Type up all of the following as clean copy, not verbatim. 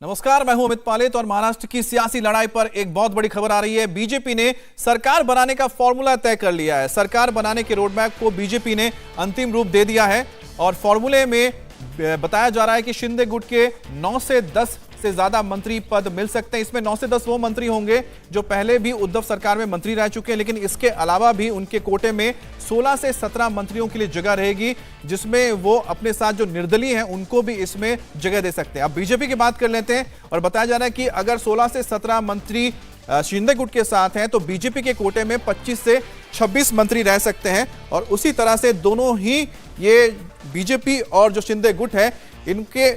नमस्कार, मैं हूं अमित पालेत और महाराष्ट्र की सियासी लड़ाई पर एक बहुत बड़ी खबर आ रही है। बीजेपी ने सरकार बनाने का फॉर्मूला तय कर लिया है। सरकार बनाने के रोडमैप को बीजेपी ने अंतिम रूप दे दिया है और फॉर्मूले में बताया जा रहा है कि शिंदे गुट के 9 से 10 से ज्यादा मंत्री पद मिल सकते हैं। इसमें 9 से 10 वो मंत्री होंगे जो पहले भी उद्धव सरकार में मंत्री रह चुके हैं, लेकिन इसके अलावा भी उनके कोटे में 16 से 17 मंत्रियों के लिए जगह रहेगी, जिसमें वो अपने साथ जो निर्दलीय हैं उनको भी इसमें जगह दे सकते हैं। अब बीजेपी की बात कर लेते हैं और बताया जा रहा है कि अगर 16 से 17 मंत्री शिंदे गुट के साथ हैं तो बीजेपी के कोटे में 25 से 26 मंत्री रह सकते हैं। और उसी तरह से दोनों ही ये बीजेपी और जो शिंदे गुट है इनके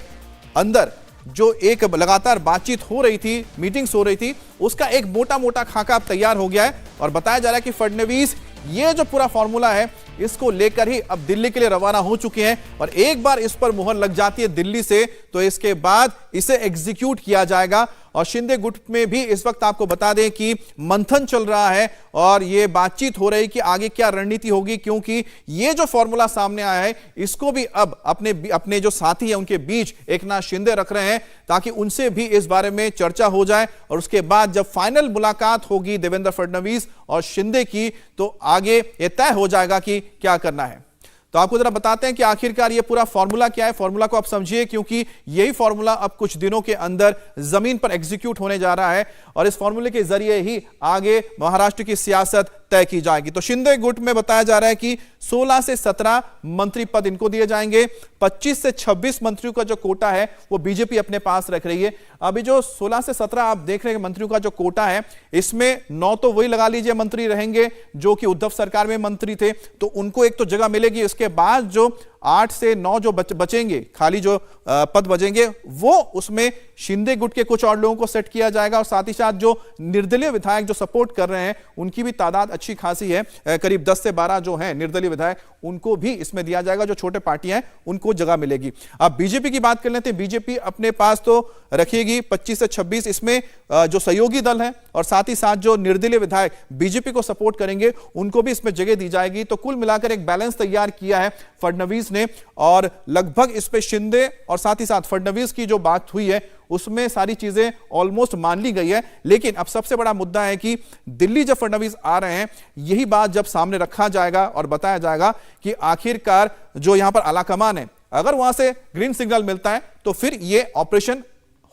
अंदर जो एक लगातार बातचीत हो रही थी, मीटिंग्स हो रही थी, उसका एक मोटा मोटा खाका अब तैयार हो गया है और बताया जा रहा है कि फडणवीस ये जो पूरा फॉर्मूला है इसको लेकर ही अब दिल्ली के लिए रवाना हो चुके हैं। और एक बार इस पर मुहर लग जाती है दिल्ली से तो इसके बाद इसे एग्जीक्यूट किया जाएगा। और शिंदे गुट में भी इस वक्त आपको बता दें कि मंथन चल रहा है और ये बातचीत हो रही कि आगे क्या रणनीति होगी, क्योंकि ये जो फॉर्मूला सामने आया है इसको भी अब अपने जो साथी हैं उनके बीच एकनाथ शिंदे रख रहे हैं ताकि उनसे भी इस बारे में चर्चा हो जाए। और उसके बाद जब फाइनल मुलाकात होगी देवेंद्र फडणवीस और शिंदे की तो आगे ये तय हो जाएगा कि क्या करना है। तो आपको जरा बताते हैं कि आखिरकार ये पूरा फॉर्मूला क्या है। फॉर्मूला को आप समझिए, क्योंकि यही फॉर्मूला अब कुछ दिनों के अंदर जमीन पर एग्जीक्यूट होने जा रहा है और इस फॉर्मूले के जरिए ही आगे महाराष्ट्र की सियासत तय की जाएगी। तो शिंदे गुट में बताया जा रहा है कि 16 से 17 मंत्री पद इनको दिए जाएंगे। 25 से 26 मंत्रियों का जो कोटा है वो बीजेपी अपने पास रख रही है। अभी जो 16 से 17 आप देख रहे हैं मंत्रियों का जो कोटा है, इसमें 9 तो वही लगा लीजिए मंत्री रहेंगे जो कि उद्धव सरकार में मंत्री थे, तो उनको एक तो जगह मिलेगी। इसके बाद जो 8 से 9 जो बचेंगे, खाली जो पद बचेंगे, वो उसमें शिंदे गुट के कुछ और लोगों को सेट किया जाएगा और साथ ही साथ जो निर्दलीय विधायक जो सपोर्ट कर रहे हैं उनकी भी तादाद अच्छी खासी है, करीब 10 से 12 जो हैं निर्दलीय विधायक, उनको भी इसमें दिया जाएगा। जो छोटे पार्टियां हैं उनको जगह मिलेगी। अब बीजेपी की बात कर लेते हैं। बीजेपी अपने पास तो रखेगी 25 से 26, इसमें जो सहयोगी दल है और साथ ही साथ जो निर्दलीय विधायक बीजेपी को सपोर्ट करेंगे उनको भी इसमें जगह दी जाएगी। तो कुल मिलाकर एक बैलेंस तैयार किया है फडणवीस ने और लगभग इस पे शिंदे और साथ ही साथ फडणवीस की जो बात हुई है उसमें सारी चीजें ऑलमोस्ट मान ली गई है। लेकिन अब सबसे बड़ा मुद्दा है कि दिल्ली जब फडणवीस आ रहे हैं, यही बात जब सामने रखा जाएगा और बताया जाएगा कि आखिरकार जो यहां पर आलाकमान है, अगर वहां से ग्रीन सिग्नल मिलता है तो फिर यह ऑपरेशन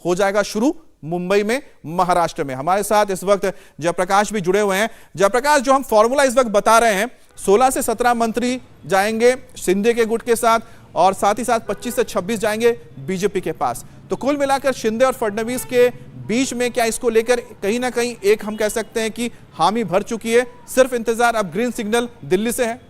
हो जाएगा शुरू मुंबई में, महाराष्ट्र में। हमारे साथ इस वक्त जयप्रकाश भी जुड़े हुए हैं। जयप्रकाश, जो हम फॉर्मूला इस वक्त बता रहे हैं, 16 से 17 मंत्री जाएंगे शिंदे के गुट के साथ और साथ ही साथ 25 से 26 जाएंगे बीजेपी के पास। तो कुल मिलाकर शिंदे और फडणवीस के बीच में क्या इसको लेकर कहीं ना कहीं एक हम कह सकते हैं कि हामी भर चुकी है, सिर्फ इंतजार अब ग्रीन सिग्नल दिल्ली से है?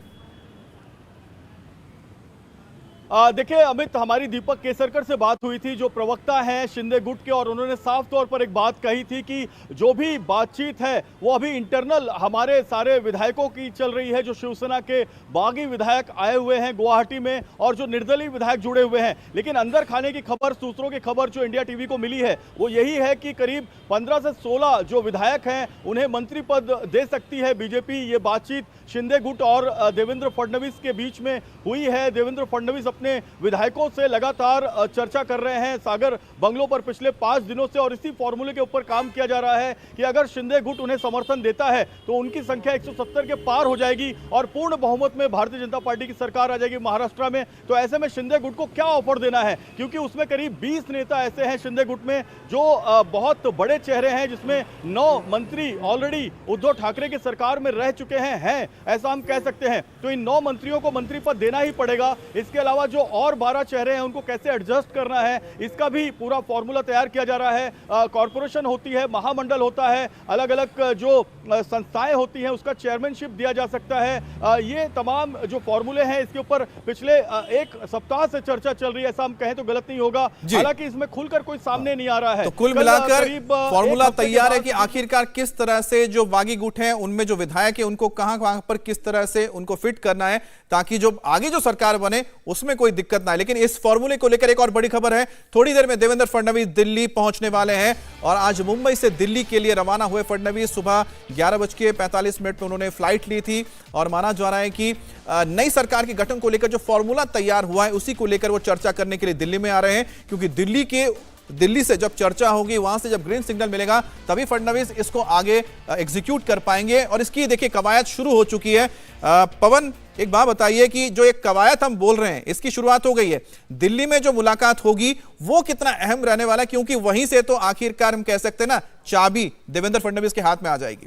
देखिए अमित, हमारी दीपक केसरकर से बात हुई थी जो प्रवक्ता हैं शिंदे गुट के, और उन्होंने साफ तौर पर एक बात कही थी कि जो भी बातचीत है वो अभी इंटरनल हमारे सारे विधायकों की चल रही है। जो शिवसेना के बागी विधायक आए हुए हैं गुवाहाटी में और जो निर्दलीय विधायक जुड़े हुए हैं, लेकिन अंदर खाने की खबर, सूत्रों की खबर जो इंडिया टीवी को मिली है वो यही है कि करीब 15 से 16 जो विधायक हैं उन्हें मंत्री पद दे सकती है बीजेपी। ये बातचीत शिंदे गुट और देवेंद्र फडणवीस के बीच में हुई है। देवेंद्र फडणवीस अपने विधायकों से लगातार चर्चा कर रहे हैं सागर बंगलों पर पिछले 5 दिनों से, और इसी फॉर्मूले के ऊपर काम किया जा रहा है कि अगर शिंदे गुट उन्हें समर्थन देता है तो उनकी संख्या 170 के पार हो जाएगी और पूर्ण बहुमत में भारतीय जनता पार्टी की सरकार आ जाएगी महाराष्ट्र में। तो ऐसे में शिंदे गुट को क्या ऑफर देना है, क्योंकि उसमें करीब 20 नेता ऐसे हैं शिंदे गुट में जो बहुत बड़े चेहरे हैं, जिसमें 9 मंत्री ऑलरेडी उद्धव ठाकरे की सरकार में रह चुके हैं, ऐसा हम कह सकते हैं। तो इन 9 मंत्रियों को मंत्री पद देना ही पड़ेगा। इसके अलावा जो और 12 चेहरे हैं उनको कैसे एडजस्ट करना है, इसका भी पूरा फॉर्मूला तैयार किया जा रहा है। कॉर्पोरेशन होती है, महामंडल होता है, अलग अलग जो संस्थाएं होती हैं उसका चेयरमैनशिप दिया जा सकता है। ये तमाम जो फॉर्मूले हैं इसके ऊपर पिछले एक सप्ताह से चर्चा चल रही है, ऐसा हम कहें तो गलत नहीं होगा। हालांकि इसमें खुलकर कोई सामने नहीं आ रहा है। तो कुल मिलाकर फॉर्मूला तैयार है कि आखिरकार किस तरह से जो बागी गुट है उनमें जो विधायक है उनको कहां पर किस तरह से उनको फिट करना है ताकि जो आगे जो सरकार बने उसमें कोई दिक्कत ना आए। लेकिन इस फॉर्मूले को लेकर एक और बड़ी खबर है, थोड़ी देर में देवेंद्र फडणवीस दिल्ली पहुंचने वाले हैं और आज मुंबई से दिल्ली के लिए रवाना हुए फडणवीस सुबह 11:45 में उन्होंने फ्लाइट ली थी और माना जा रहा है कि नई सरकार के गठन को लेकर जो फॉर्मूला तैयार हुआ है उसी को लेकर वो चर्चा करने के लिए दिल्ली में आ रहे हैं, क्योंकि दिल्ली के दिल्ली से जब चर्चा होगी, वहां से जब ग्रीन सिग्नल मिलेगा, तभी फडणवीस इसको आगे एग्जीक्यूट कर पाएंगे। और इसकी देखिए कवायद शुरू हो चुकी है। पवन, एक बात बताइए कि जो एक कवायद हम बोल रहे हैं, इसकी शुरुआत हो गई है। दिल्ली में जो मुलाकात होगी वो कितना अहम रहने वाला है, क्योंकि वहीं से तो आखिरकार हम कह सकते हैं ना, चाबी देवेंद्र फडणवीस के हाथ में आ जाएगी।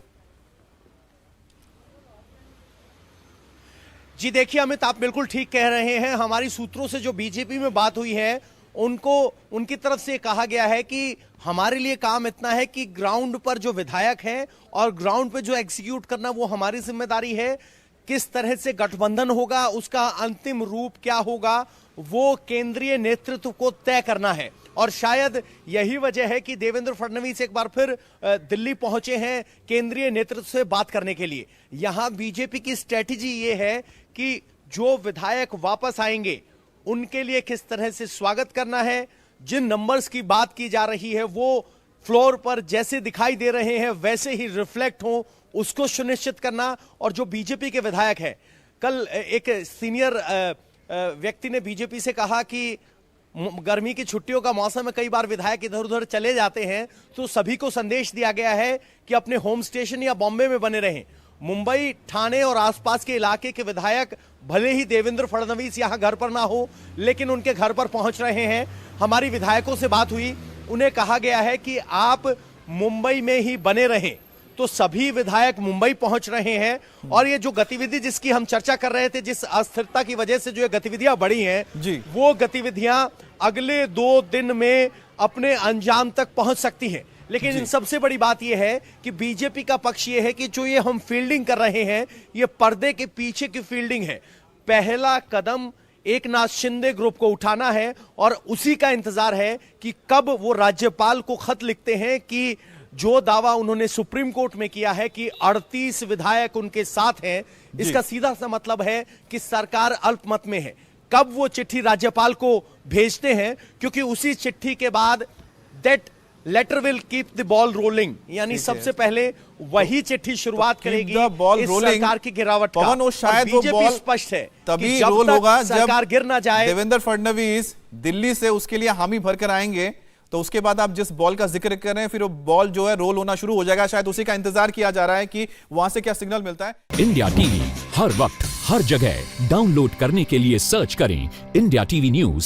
जी देखिए अमित, आप बिल्कुल ठीक कह रहे हैं। हमारी सूत्रों से जो बीजेपी में बात हुई है, उनकी तरफ से कहा गया है कि हमारे लिए काम इतना है कि ग्राउंड पर जो विधायक हैं और ग्राउंड पे जो एग्जीक्यूट करना वो हमारी जिम्मेदारी है। किस तरह से गठबंधन होगा, उसका अंतिम रूप क्या होगा, वो केंद्रीय नेतृत्व को तय करना है। और शायद यही वजह है कि देवेंद्र फडणवीस एक बार फिर दिल्ली पहुंचे हैं केंद्रीय नेतृत्व से बात करने के लिए। यहां बीजेपी की स्ट्रेटेजी ये है कि जो विधायक वापस आएंगे उनके लिए किस तरह से स्वागत करना है। जिन नंबर्स की बात की जा रही है वो फ्लोर पर जैसे दिखाई दे रहे हैं वैसे ही रिफ्लेक्ट हो, उसको सुनिश्चित करना। और जो बीजेपी के विधायक हैं, कल एक सीनियर व्यक्ति ने बीजेपी से कहा कि गर्मी की छुट्टियों का मौसम में कई बार विधायक इधर उधर चले जाते हैं, तो सभी को संदेश दिया गया है कि अपने होम स्टेशन या बॉम्बे में बने रहें। मुंबई, ठाणे और आसपास के इलाके के विधायक भले ही देवेंद्र फडणवीस यहां घर पर ना हो, लेकिन उनके घर पर पहुंच रहे हैं। हमारी विधायकों से बात हुई, उन्हें कहा गया है कि आप मुंबई में ही बने रहें। तो सभी विधायक मुंबई पहुंच रहे हैं। और ये जो गतिविधि जिसकी हम चर्चा कर रहे थे, जिस अस्थिरता की वजह से जो ये गतिविधियां बढ़ी हैं, वो गतिविधियां अगले 2 दिन में अपने अंजाम तक पहुंच सकती हैं। लेकिन इन सबसे बड़ी बात यह है कि बीजेपी का पक्ष यह है कि जो ये हम फील्डिंग कर रहे हैं, ये पर्दे के पीछे की फील्डिंग है। पहला कदम एकनाथ शिंदे ग्रुप को उठाना है और उसी का इंतजार है कि कब वो राज्यपाल को खत लिखते हैं कि जो दावा उन्होंने सुप्रीम कोर्ट में किया है कि 38 विधायक उनके साथ हैं, इसका सीधा सा मतलब है कि सरकार अल्पमत में है। कब वो चिट्ठी राज्यपाल को भेजते हैं, क्योंकि उसी चिट्ठी के बाद that letter will keep the ball rolling, यानी सबसे पहले वही चिट्ठी शुरुआत करेगी इस सरकार की गिरावट का। पवन, शायद वो बॉल स्पष्ट है तभी जब रोल तक होगा सरकार गिर ना जाए। देवेंद्र फडणवीस दिल्ली से उसके लिए हामी भरकर आएंगे, तो उसके बाद आप जिस बॉल का जिक्र कर रहे हैं, फिर वो बॉल जो है रोल होना शुरू हो जाएगा। शायद उसी का इंतजार किया जा रहा है कि वहां से क्या सिग्नल मिलता है। इंडिया टीवी हर वक्त हर जगह डाउनलोड करने के लिए सर्च करें इंडिया टीवी न्यूज